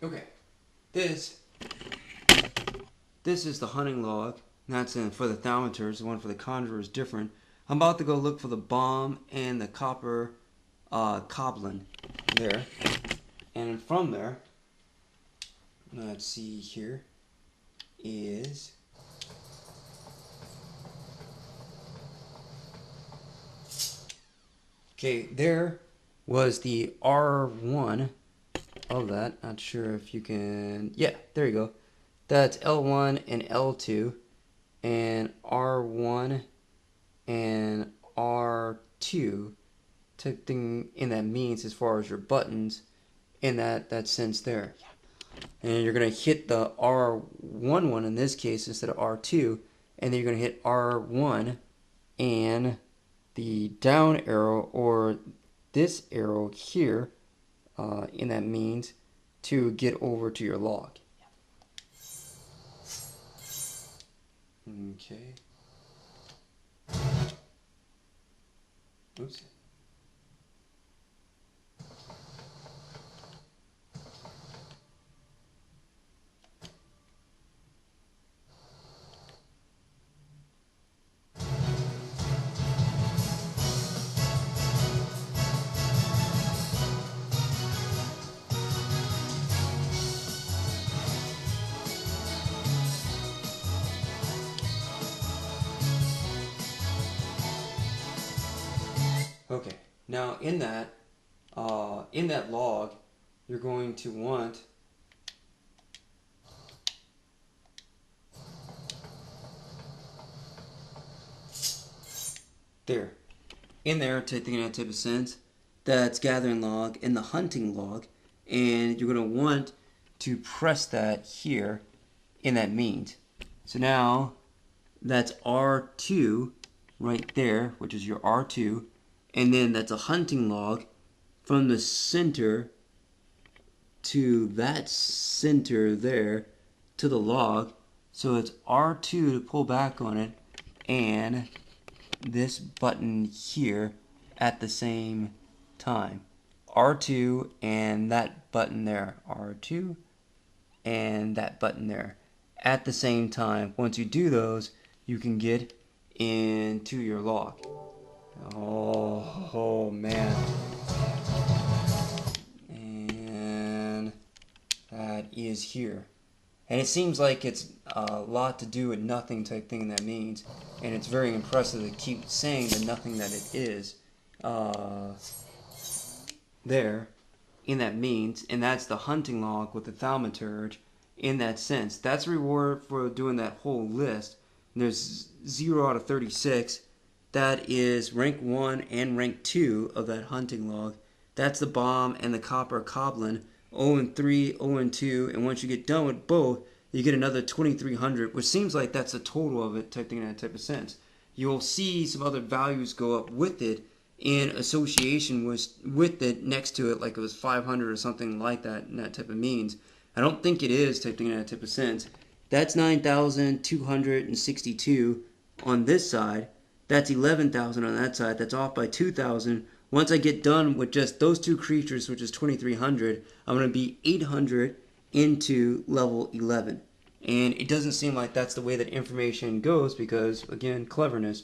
Okay, this is the hunting log. That's for the thaumateurs. The one for the conjurer is different. I'm about to go look for the bomb and the copper coblin there. And from there, let's see here, is... Okay, there was the R1 of that. Not sure if you can... Yeah, there you go. That's L1 and L2. And R1 and R2 type thing in that means as far as your buttons in that sense there. And you're going to hit the R11 in this case instead of R2, and then you're going to hit R1 and the down arrow or this arrow here in that means to get over to your log. Okay. Oops. Okay, now in that log, you're going to want there, in there, taking that type of sense, that's gathering log and the hunting log, and you're going to want to press that here in that means. So now that's R2 right there, which is your R2. And then that's a hunting log from the center to that center there to the log. So it's R2 to pull back on it and this button here at the same time. R2 and that button there. R2 and that button there at the same time. Once you do those, you can get into your log. Oh man. And that is here. And it seems like it's a lot to do with nothing type thing that means. And it's very impressive to keep saying the nothing that it is there in that means. And that's the hunting log with the thaumaturge in that sense. That's reward for doing that whole list. And there's 0 out of 36. That is rank 1 and rank 2 of that hunting log. That's the bomb and the copper coblin. 0 and 3, 0 and 2, and once you get done with both, you get another 2300, which seems like that's the total of it, type thing in that type of sense. You'll see some other values go up with it in association with it next to it, like it was 500 or something like that in that type of means. I don't think it is, type thing in that type of sense. That's 9,262 on this side. That's 11,000 on that side. That's off by 2,000. Once I get done with just those two creatures, which is 2,300, I'm going to be 800 into level 11. And it doesn't seem like that's the way that information goes because, again, cleverness,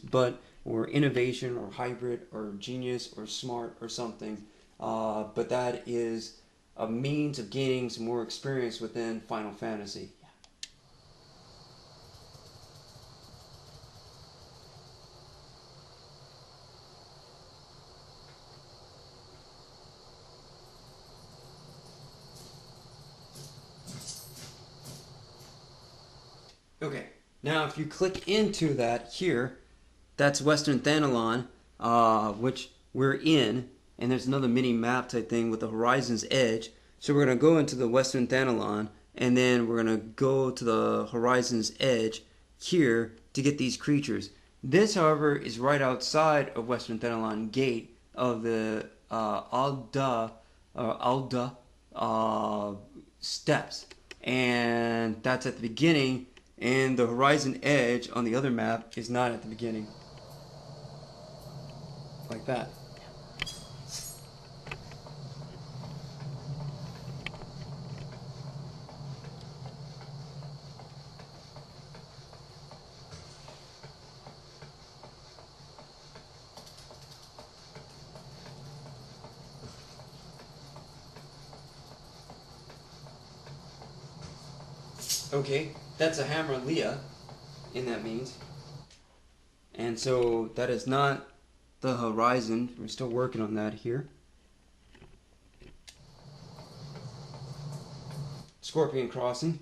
or innovation, or hybrid, or genius, or smart, or something. But that is a means of gaining some more experience within Final Fantasy. Okay, now if you click into that here, that's Western Thanalon, which we're in, and there's another mini map type thing with the Horizon's Edge. So we're going to go into the Western Thanalon, and then we're going to go to the Horizon's Edge here to get these creatures. This, however, is right outside of Western Thanalon Gate of the Alda steps, and that's at the beginning. And the Horizon Edge on the other map is not at the beginning. Like that. Okay, that's a hammer Leve in that means. And so that is not the horizon. We're still working on that here. Scorpion crossing.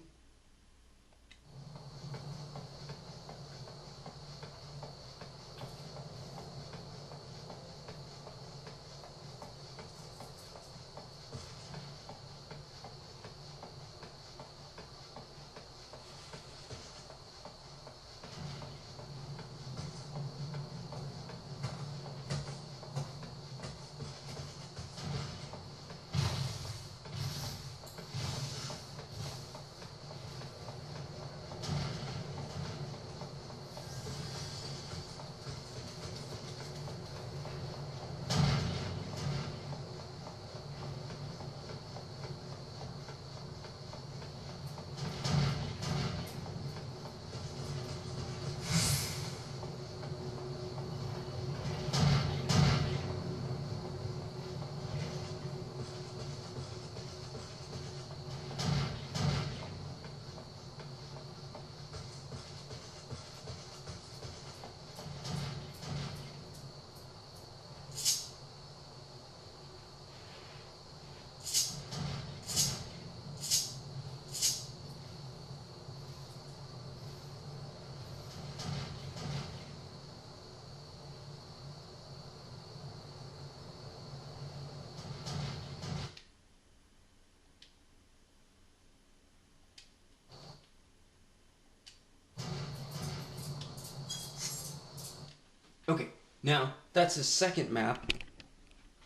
Okay, now that's the second map.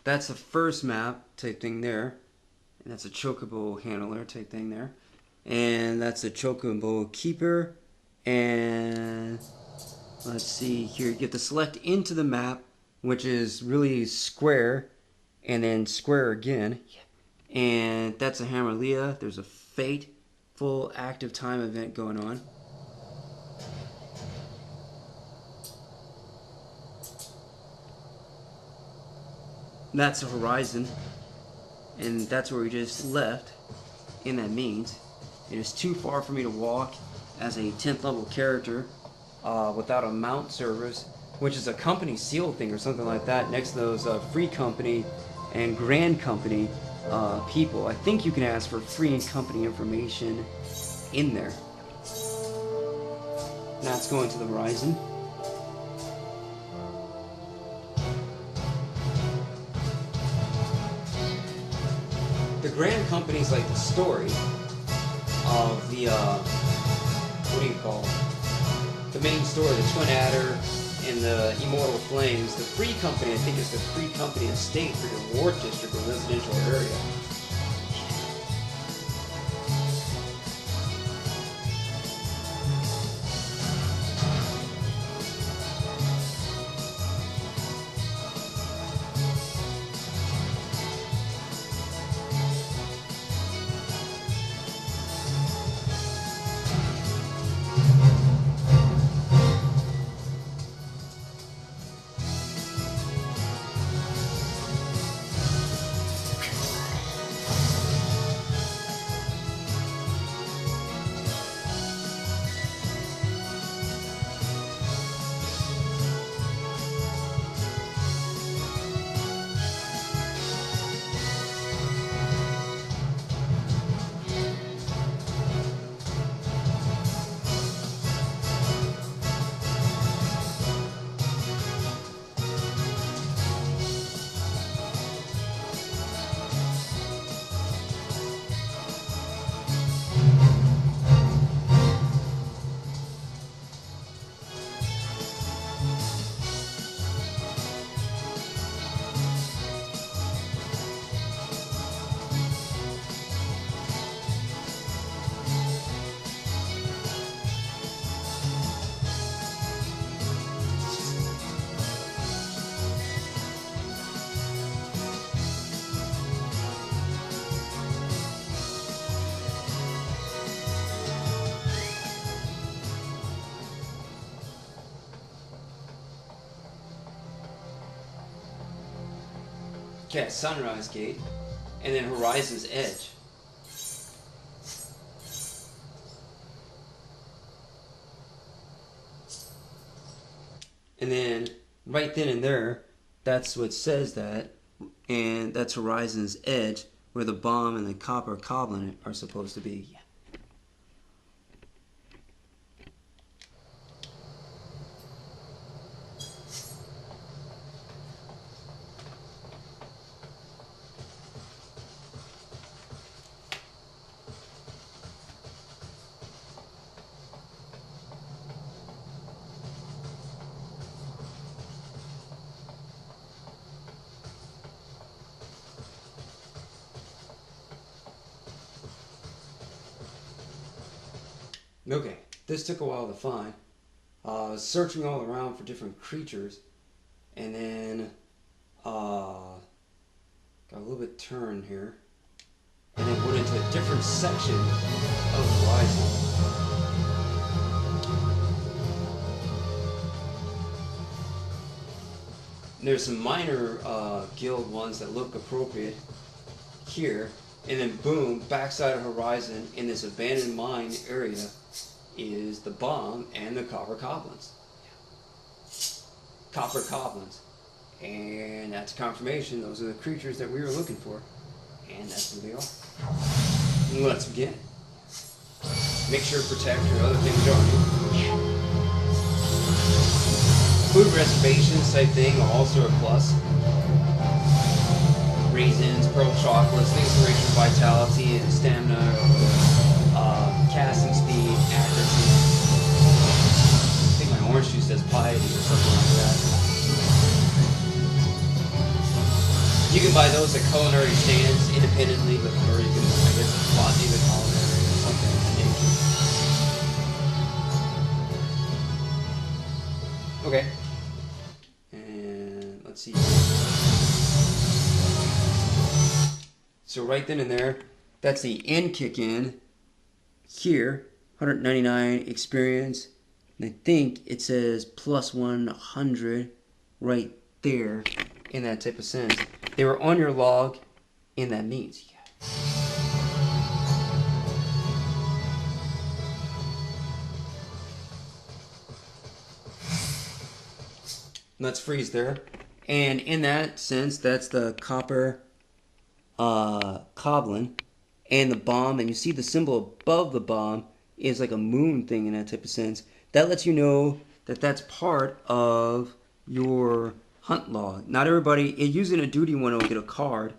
That's the first map type thing there. And that's a chocobo handler type thing there. And that's a chocobo keeper. And let's see here. You get to select into the map, which is really square. And then square again. And that's a hammer Leve. There's a fate full active time event going on. That's the horizon, and that's where we just left in that means. It is too far for me to walk as a 10th level character without a mount service, which is a company seal thing or something like that next to those free company and grand company people. I think you can ask for free and company information in there. Now it's going to the horizon. The grand company's like the story of the, what do you call it? The main story, the Twin Adder and the Immortal Flames. The free company, I think, is the free company estate for your ward district or residential area. Okay, Sunrise Gate, and then Horizon's Edge. And then right then and there, that's what says that, and that's horizon's edge where the bomb and the copper goblin are supposed to be. Okay, this took a while to find. I was searching all around for different creatures, and then got a little bit turned here, and then went into a different section of Horizon. There's some minor guild ones that look appropriate here, and then boom, backside of Horizon in this abandoned mine area is the bomb and the copper goblins. Copper goblins. And that's confirmation. Those are the creatures that we were looking for. And that's who they are. Let's begin. Make sure to protect your other things on you. Food reservations type thing are also a plus. Raisins, pearl chocolates, things for extra vitality and stamina, casting speed, accuracy. I think my orange juice says piety or something like that. You can buy those at culinary stands independently, but or you can, I guess, bought the culinary or something of that nature. Okay. And let's see. So right then and there, that's the end kick in. Here, 199 experience. And I think it says plus 100 right there in that type of sense. They were on your log in that means. Yeah. Let's freeze there. And in that sense, that's the copper goblin and the bomb, and you see the symbol above the bomb is like a moon thing in that type of sense. That lets you know that that's part of your hunt log. Not everybody, using a duty one will get a card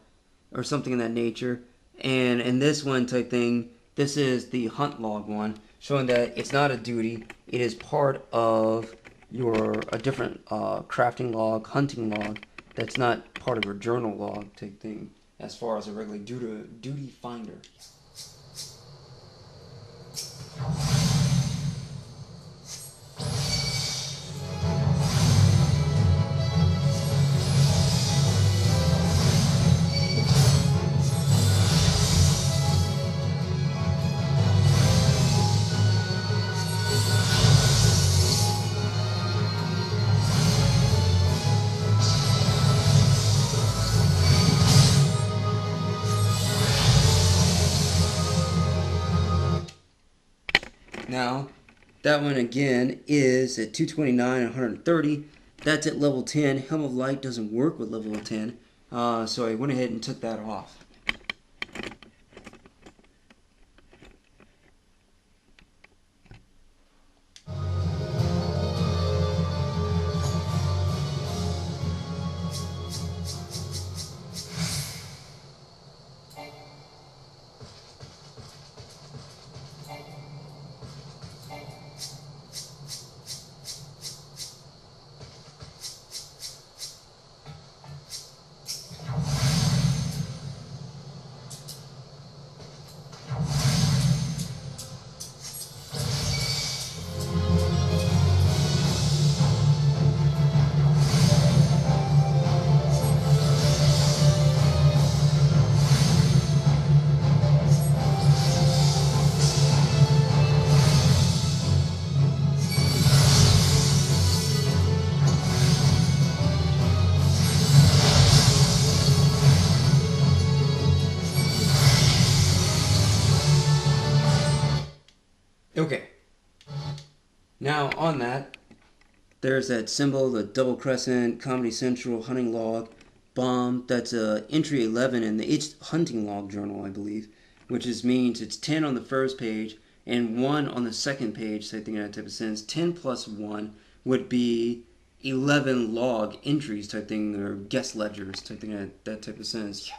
or something in that nature, and in this one type thing, this is the hunt log one, showing that it's not a duty, it is part of a different crafting log, hunting log, that's not part of your journal log type thing, as far as a regular duty finder. Now, that one again is at 229 and 130. That's at level 10. Helm of Light doesn't work with level 10, so I went ahead and took that off. Okay. Now on that, there's that symbol, the double crescent, Comedy Central, hunting log, bomb. That's entry 11 in the hunting log journal, I believe, which means it's 10 on the first page and 1 on the second page, so I think in that type of sense. 10 plus 1 would be 11 log entries type thing, or guest ledgers type thing, that type of sense.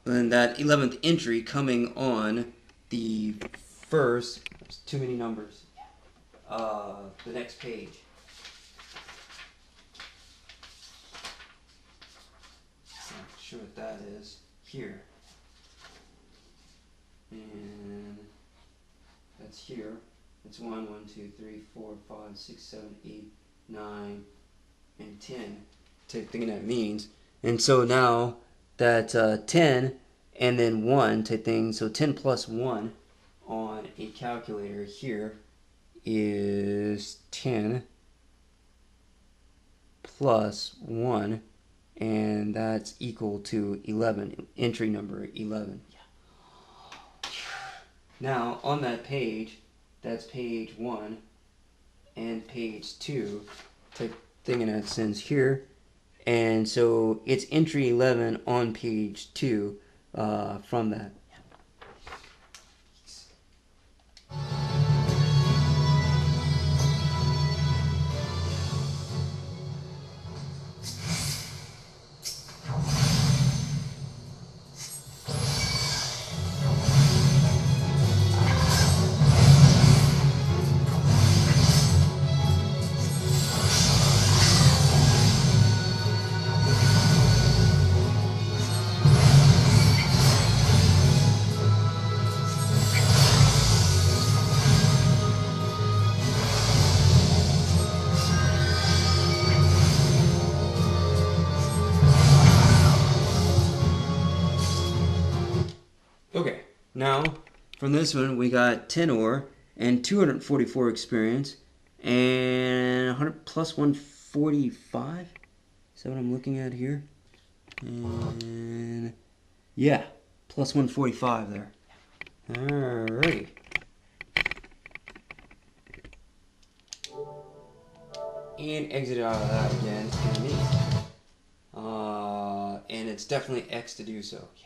And then that 11th entry coming on the first, too many numbers, the next page. Not sure what that is here. And that's here. It's 1, 1, 2, 3, 4, 5, 6, 7, 8, 9, and 10 type thing that means. And so now that's 10 and then 1 type thing. So 10 plus 1 on a calculator here is 10 plus 1, and that's equal to 11, entry number 11. Now on that page, that's page 1 and page 2 type thing in that sense here. And so it's entry 11 on page 2 from that. Okay, now from this one we got 10 ore and 244 experience and 100 plus 145. Is that what I'm looking at here? And yeah, plus 145 there. Alrighty. And exit out of that again. It's gonna be. And it's definitely X to do so. Yeah.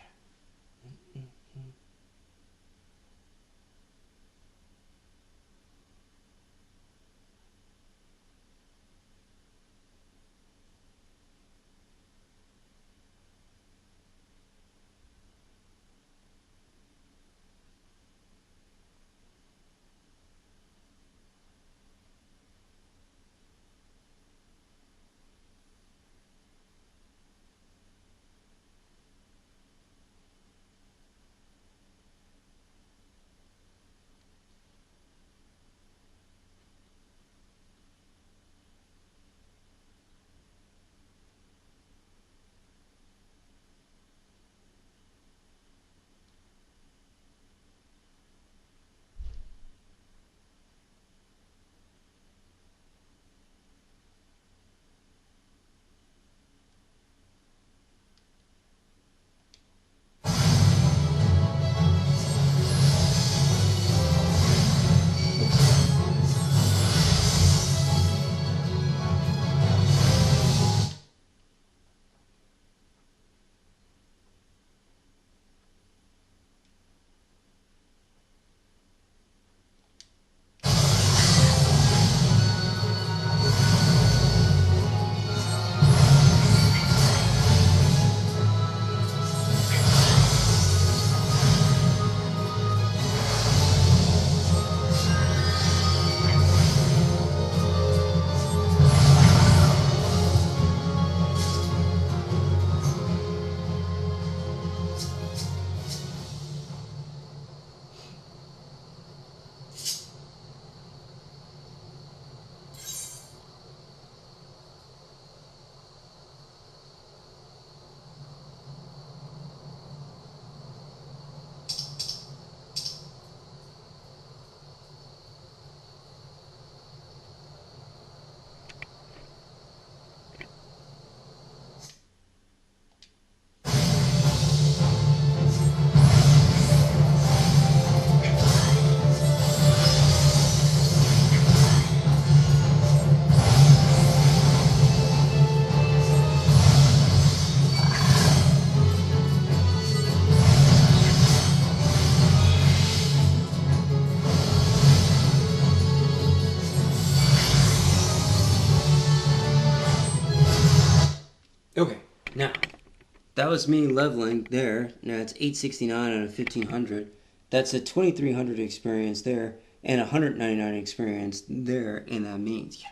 that was me leveling there. Now it's 869 out of 1500. That's a 2300 experience there and 199 experience there, and that means,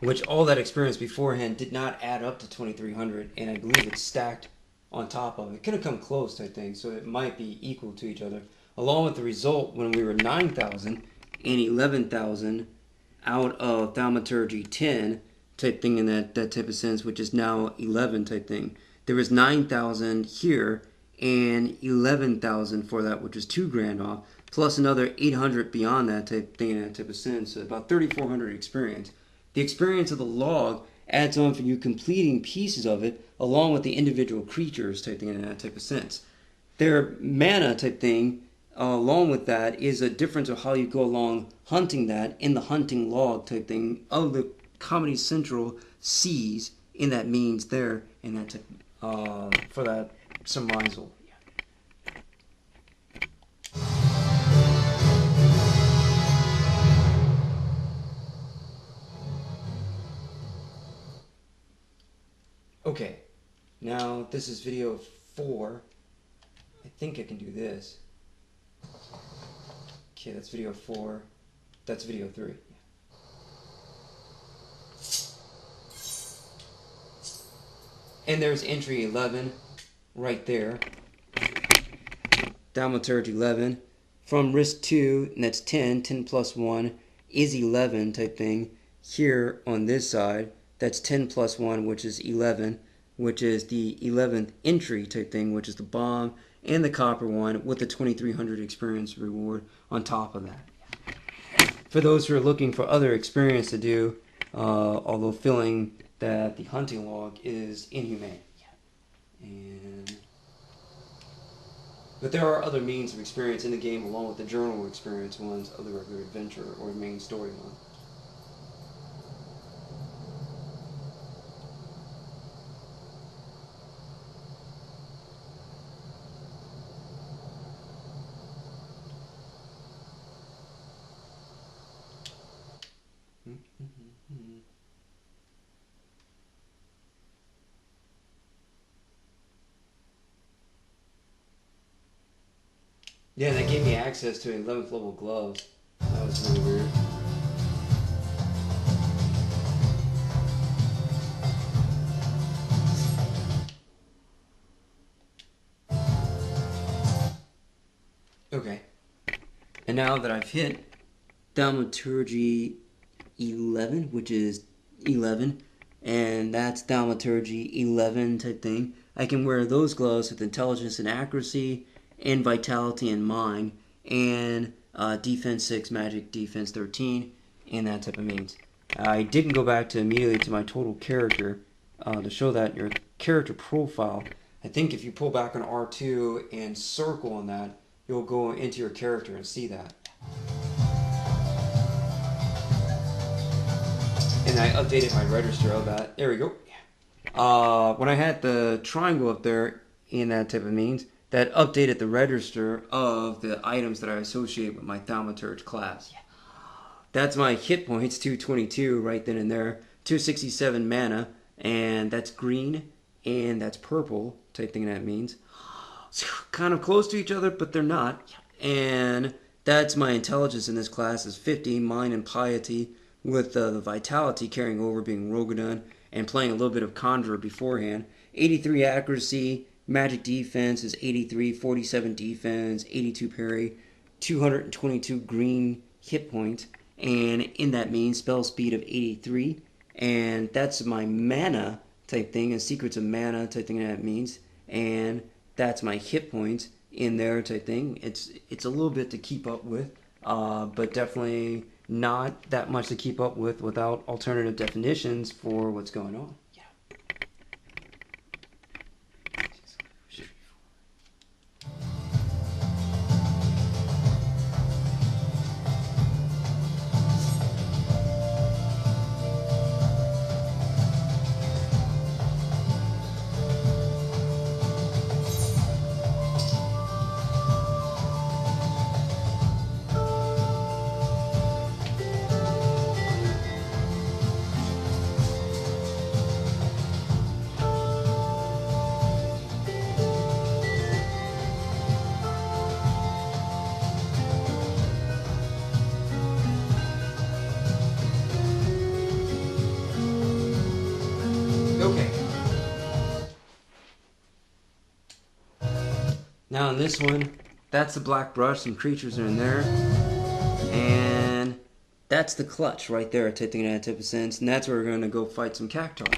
which all that experience beforehand did not add up to 2300, and I believe it's stacked on top of it. It could have come close, I think, so it might be equal to each other. Along with the result when we were 9,000 and 11,000 out of Thaumaturgy 10 type thing in that type of sense, which is now 11 type thing. There was 9,000 here and 11,000 for that, which is 2 grand off, plus another 800 beyond that type thing in that type of sense, so about 3,400 experience. The experience of the log adds on for you completing pieces of it along with the individual creatures type thing in that type of sense. Their mana type thing along with that is a difference of how you go along hunting that in the hunting log type thing of the Comedy Central sees in that means there in that type for that surmisal. Okay, now this is video 4. I think I can do this. Okay, that's video 4. That's video 3. And there's entry 11 right there. Thaumaturgy 11. From risk 2, and that's 10. 10 plus 1 is 11 type thing. Here on this side, that's 10 plus 1, which is 11, which is the 11th entry type thing, which is the bomb and the copper one with the 2300 experience reward on top of that. For those who are looking for other experience to do, although feeling that the hunting log is inhumane. But there are other means of experience in the game along with the journal experience ones of the regular adventure or main story one. Yeah, that gave me access to 11th level gloves. That was really weird. Okay. And now that I've hit Thaumaturgy 11, which is 11, and that's Thaumaturgy 11 type thing, I can wear those gloves with intelligence and accuracy, and vitality and mind, and defense 6, magic defense 13, and that type of means. I didn't go back immediately to my total character to show that your character profile. I think if you pull back on R2 and circle on that, you'll go into your character and see that. And I updated my register of that. There we go. When I had the triangle up there in that type of means, that updated the register of the items that I associate with my Thaumaturge class. That's my hit points, 222 right then and there, 267 mana, and that's green, and that's purple type thing that means. It's kind of close to each other, but they're not. And that's my intelligence in this class is 50, mind and piety, with the vitality carrying over being Rogadun, and playing a little bit of Conjurer beforehand. 83 accuracy, magic defense is 83, 47 defense, 82 parry, 222 green hit points, and in that means spell speed of 83, and that's my mana type thing, and secrets of mana type thing that means, and that's my hit points in there type thing. It's a little bit to keep up with, but definitely not that much to keep up with without alternative definitions for what's going on. Now in this one, that's the black brush, some creatures are in there. And that's the clutch right there, taking a tip of sense, and that's where we're gonna go fight some cactuar.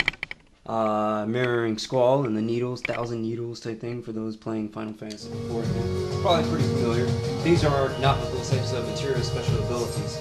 Mirroring Squall and the needles, 1,000 needles type thing for those playing Final Fantasy before. Probably pretty familiar. These are not those types of material special abilities.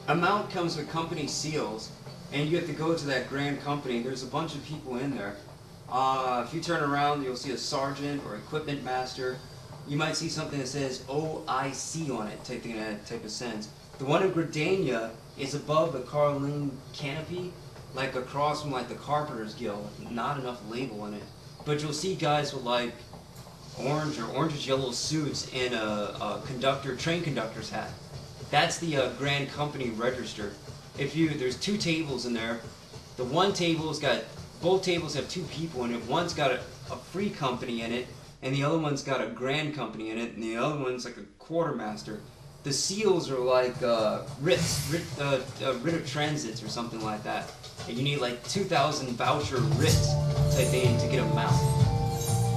A mount comes with company seals, and you have to go to that grand company. There's a bunch of people in there. If you turn around, you'll see a sergeant or equipment master. You might see something that says OIC on it, taking that type of sense. The one in Gridania is above the Carling canopy, like across from like the Carpenters Guild. Not enough label in it. But you'll see guys with like orange or orangish yellow suits and a train conductor's hat. That's the Grand Company register. There's 2 tables in there. The one table's got, both tables have 2 people in it. One's got a free company in it, and the other one's got a Grand Company in it, and the other one's like a quartermaster. The seals are like writ of transits or something like that. And you need like 2,000 voucher writs type thing to get a mount.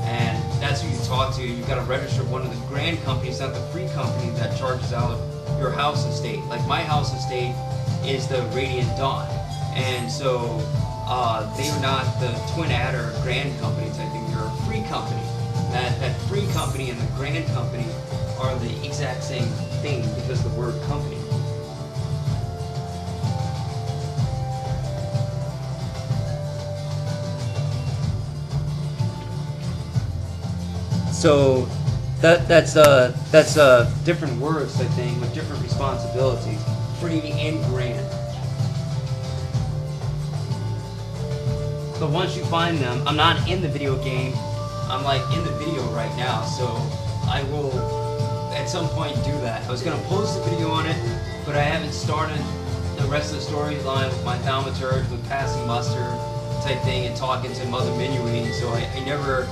And that's who you talk to. You've got to register one of the Grand Companies, not the free company that charges out your house estate. Like my house estate is the Radiant Dawn, and so they are not the Twin Adder Grand Company type thing. They're a free company. That free company and the Grand Company are the exact same thing because of the word company. So that's different words, I think, with different responsibilities, free and grand. But once you find them, I'm not in the video game, I'm like in the video right now, so I will at some point do that. I was going to post a video on it, but I haven't started the rest of the storyline with my thaumaturge, with passing muster type thing and talking to Mother Minuine, so I never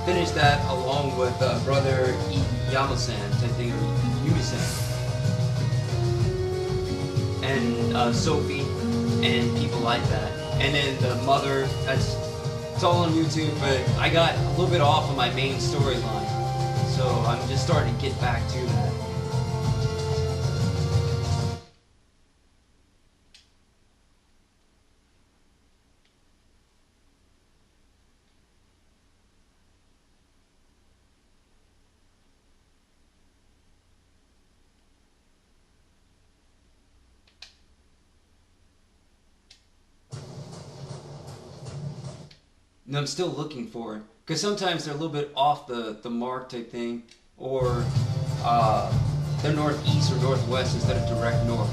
finished that along with Brother Yamasan type thing, or Yumisan, and Sophie, and people like that. And then the mother, it's all on YouTube, but I got a little bit off of my main storyline, so I'm just starting to get back to that. And I'm still looking for it, because sometimes they're a little bit off the mark type thing, or they're northeast or northwest instead of direct north,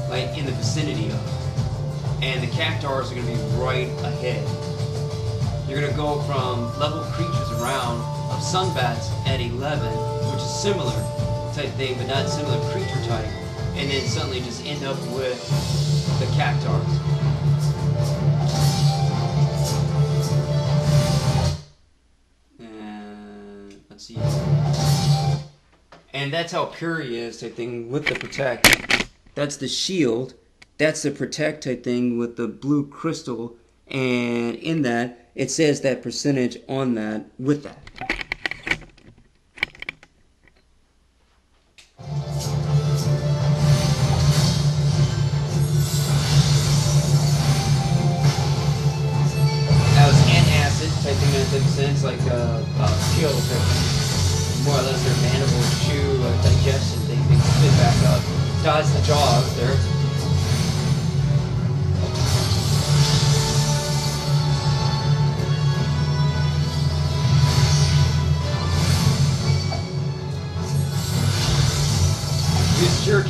like in the vicinity of it. And the cactuars are going to be right ahead. You're going to go from level creatures around of sunbats at 11, which is similar type thing, but not similar creature type, and then suddenly just end up with the cactuars. Let's see. And that's how pure he is type thing with the protect. That's the shield. That's the protect type thing with the blue crystal. And in that, it says that percentage on that with that. Sense like peel, more or less their mandible, chew, digestion, they spit back up, dodge the jaws there.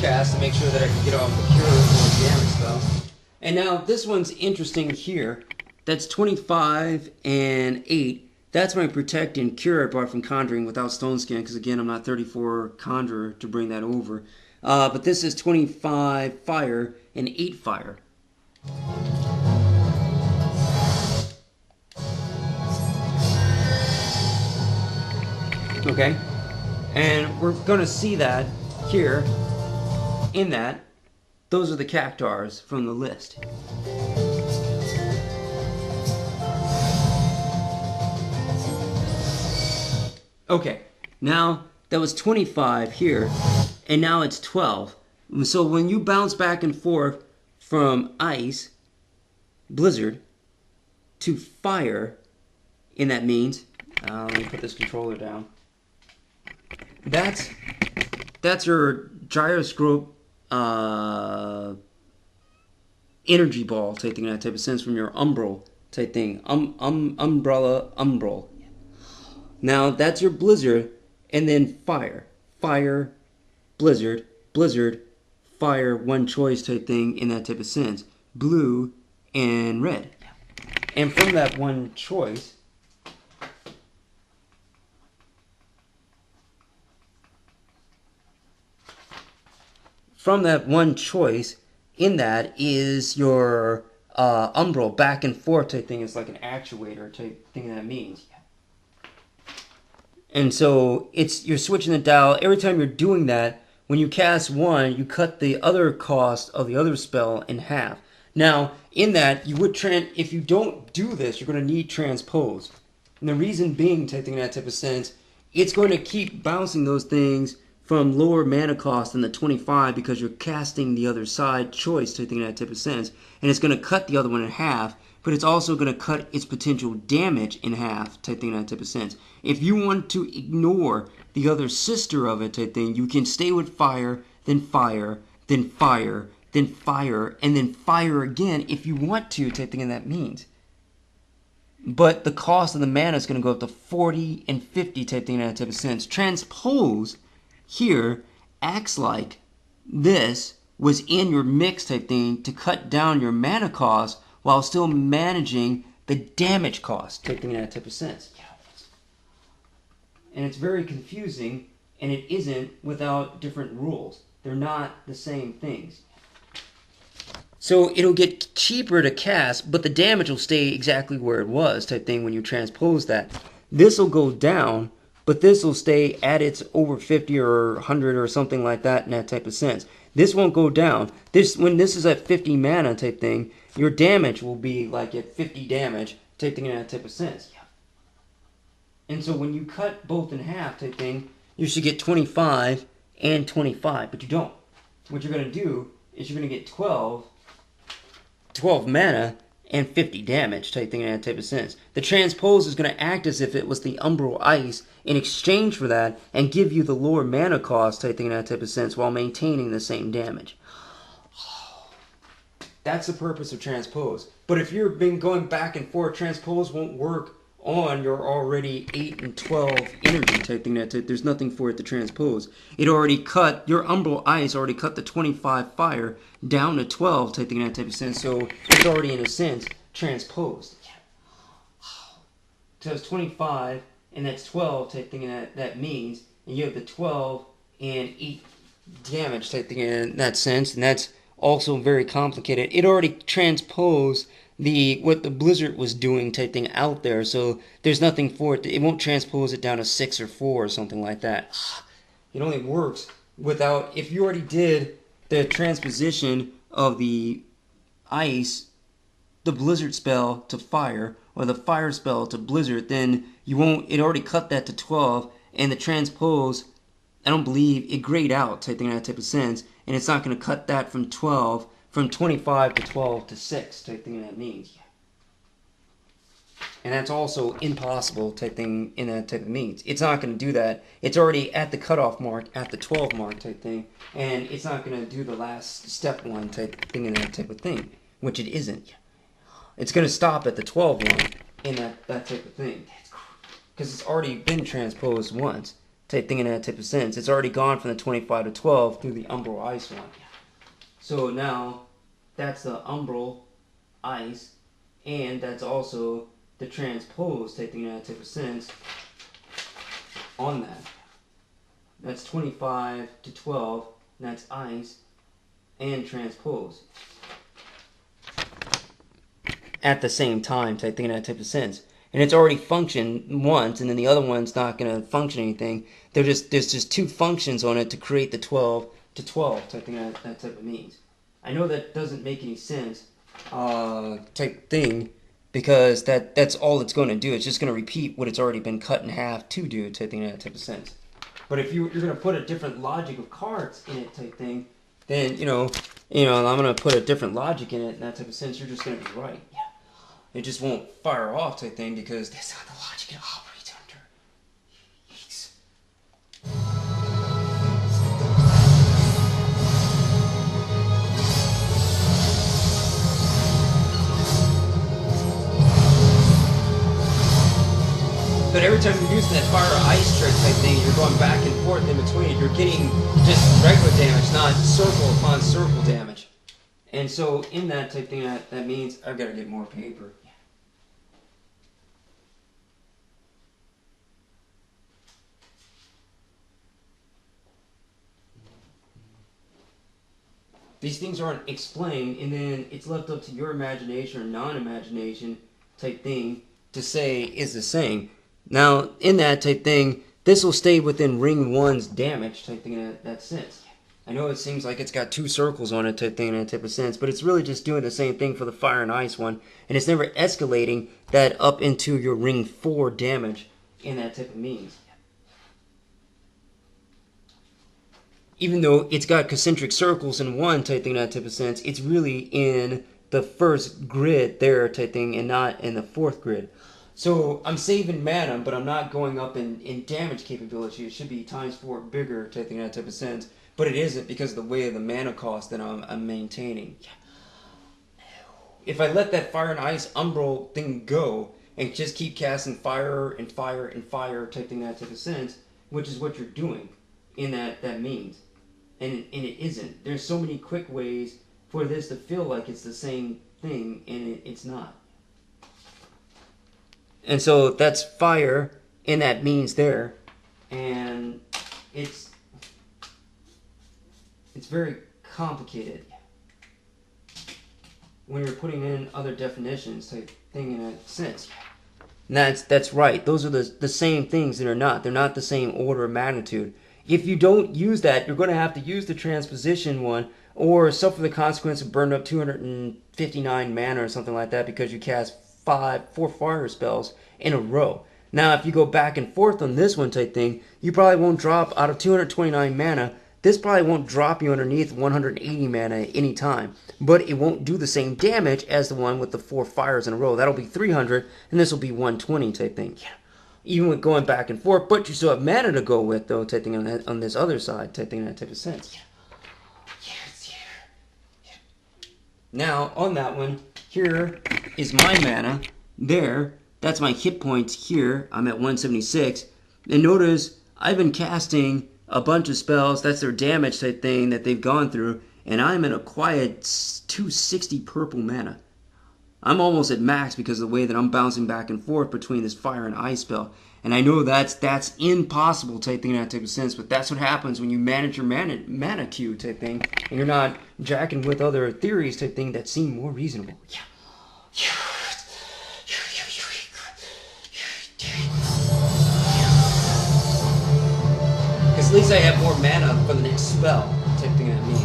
cast to make sure that I can get off the cure or damage spell. And now this one's interesting here. That's 25 and 8. That's my protect and cure I brought from Conjuring without Stone Skin, because again, I'm not 34 Conjurer to bring that over. But this is 25 fire and 8 fire. Okay? And we're going to see that here, in that. Those are the cactars from the list. Okay, now that was 25 here, and now it's 12. So when you bounce back and forth from ice, blizzard, to fire, and that means, let me put this controller down. That's your gyroscope energy ball type thing, that type of sense from your umbral type thing. Umbrella umbral. Now that's your blizzard, and then fire. Fire, blizzard, blizzard, fire, one choice type thing in that type of sense. Blue and red. And from that one choice, in that is your umbral back and forth type thing. It's like an actuator type thing that means. And so you're switching the dial. Every time you're doing that, when you cast one, you cut the other cost of the other spell in half. Now, in that, you would if you don't do this, you're going to need Transpose. And the reason being, type thing in that type of sense, it's going to keep bouncing those things from lower mana cost than the 25 because you're casting the other side choice type thing in that type of sense. And it's going to cut the other one in half, but it's also going to cut its potential damage in half type thing in that type of sense. If you want to ignore the other sister of it type thing, you can stay with fire, then fire, then fire, then fire, and then fire again if you want to type thing, and that means. But the cost of the mana is going to go up to 40 and 50 type thing in that type of sense. Transpose here acts like this was in your mix type thing to cut down your mana cost while still managing the damage cost type thing in that type of sense. And it's very confusing, and it isn't without different rules. They're not the same things. So it'll get cheaper to cast, but the damage will stay exactly where it was type thing when you transpose that. This will go down, but this will stay at its over 50 or 100 or something like that in that type of sense. This won't go down. When this is at 50 mana type thing, your damage will be like at 50 damage type thing in that type of sense. And so when you cut both in half type thing, you should get 25 and 25, but you don't. What you're going to do is you're going to get 12 mana and 50 damage type thing in that type of sense. The Transpose is going to act as if it was the Umbral Ice in exchange for that and give you the lower mana cost type thing in that type of sense while maintaining the same damage. That's the purpose of Transpose. But if you've been going back and forth, Transpose won't work on your already 8 and 12 energy type thing. There's nothing for it to transpose. It already cut, your Umbral Ice already cut the 25 fire down to 12 type thing in that type of sense. So it's already in a sense transposed. So it's 25 and that's 12 type thing in that means. And you have the 12 and 8 damage type thing in that sense. And that's also very complicated. It already transposed what the blizzard was doing type thing out there, so there's nothing for it. It won't transpose it down to 6 or 4 or something like that. It only works without, if you already did the transposition of the ice, the blizzard spell to fire, or the fire spell to blizzard, then you won't, it already cut that to 12, and the transpose, I don't believe, it grayed out type thing in that type of sense, and it's not going to cut that from 25 to 12 to 6 type thing that means. And that's also impossible type thing in that type of means. It's not going to do that. It's already at the cutoff mark, at the 12 mark type thing, and it's not going to do the last step one type thing in that type of thing, which it isn't. It's going to stop at the 12 one in that type of thing. Because it's already been transposed once. type thing in that type of sense. It's already gone from the 25 to 12 through the Umbral Ice one. So now that's the Umbral Ice, and that's also the Transpose type thing in that type of sense on that. That's 25 to 12, and that's Ice and Transpose at the same time type thing in that type of sense. And it's already functioned once, and then the other one's not going to function anything. There's just two functions on it to create the 12 to 12 type thing that type of means. I know that doesn't make any sense type thing, because that's all it's going to do. It's just going to repeat what it's already been cut in half to do type thing in that type of sense. But if you're going to put a different logic of cards in it type thing, then, I'm going to put a different logic in it in that type of sense, you're just going to be right. Yeah. It just won't fire off type thing because that's not the logic it operates under. Yeeks. But every time you're using that fire or ice trick type thing, you're going back and forth in between. You're getting just regular damage, not circle upon circle damage. And so in that type thing, that means I've got to get more paper. These things aren't explained, and then it's left up to your imagination or non-imagination type thing to say is the same. Now, in that type thing, this will stay within ring 1's damage type thing in that sense. I know it seems like it's got two circles on it type thing in that type of sense, but it's really just doing the same thing for the fire and ice one, and it's never escalating that up into your ring 4 damage in that type of means. Even though it's got concentric circles in one type thing in that type of sense, it's really in the first grid there type thing and not in the fourth grid. So I'm saving mana, but I'm not going up in damage capability. It should be ×4 bigger type thing in that type of sense, but it isn't because of the way of the mana cost that I'm maintaining. If I let that fire and ice umbral thing go and just keep casting fire and fire and fire type thing in that type of sense, which is what you're doing in that means. And it isn't. There's so many quick ways for this to feel like it's the same thing, and it's not. And so that's fire in that means there, and it's very complicated when you're putting in other definitions type thing in a sense. And that's right. Those are the same things that are not. They're not the same order of magnitude. If you don't use that, you're going to have to use the transposition one or suffer the consequence of burning up 259 mana or something like that because you cast 4 fire spells in a row. Now, if you go back and forth on this one type thing, you probably won't drop out of 229 mana. This probably won't drop you underneath 180 mana at any time, but it won't do the same damage as the one with the 4 fires in a row. That'll be 300, and this will be 120 type thing. Yeah. Even with going back and forth, but you still have mana to go with, though, type thing on this other side, type thing in that type of sense. Yeah. Now, on that one, here is my mana. There, that's my hit points here. I'm at 176. And notice, I've been casting a bunch of spells. That's their damage type thing that they've gone through. And I'm at a quiet 260 purple mana. I'm almost at max because of the way that I'm bouncing back and forth between this fire and ice spell. And I know that's impossible type thing in that type of sense, but that's what happens when you manage your mana queue type thing, and you're not jacking with other theories type thing that seem more reasonable. Yeah. Because at least I have more mana for the next spell type thing that means.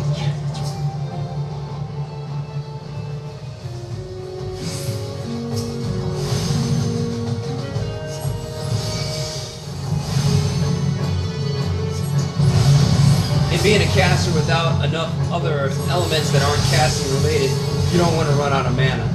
Being a caster without enough other elements that aren't casting related, you don't want to run out of mana.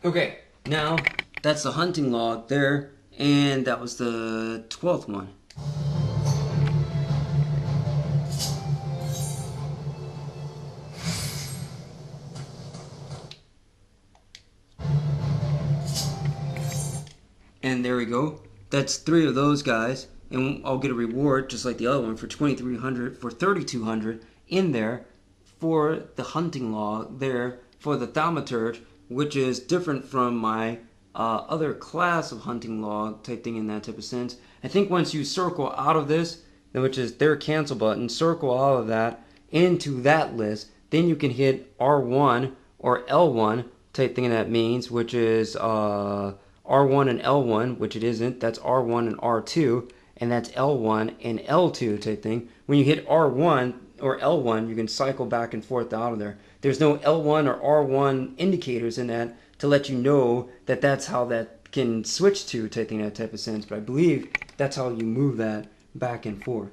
Okay, now that's the hunting log there, and that was the 12th one. And there we go. That's 3 of those guys, and I'll get a reward just like the other one for 2,300 for 3,200 in there for the hunting log there for the thaumaturge, which is different from my other class of hunting log type thing in that type of sense. I think once you circle out of this, which is their cancel button, circle all of that into that list, then you can hit R1 or L1 type thing that means, which is R1 and L1, which it isn't. That's R1 and R2, and that's L1 and L2 type thing. When you hit R1 or L1, you can cycle back and forth out of there. There's no L1 or R1 indicators in that to let you know that that's how that can switch to type thing, that type of sense. But I believe that's how you move that back and forth.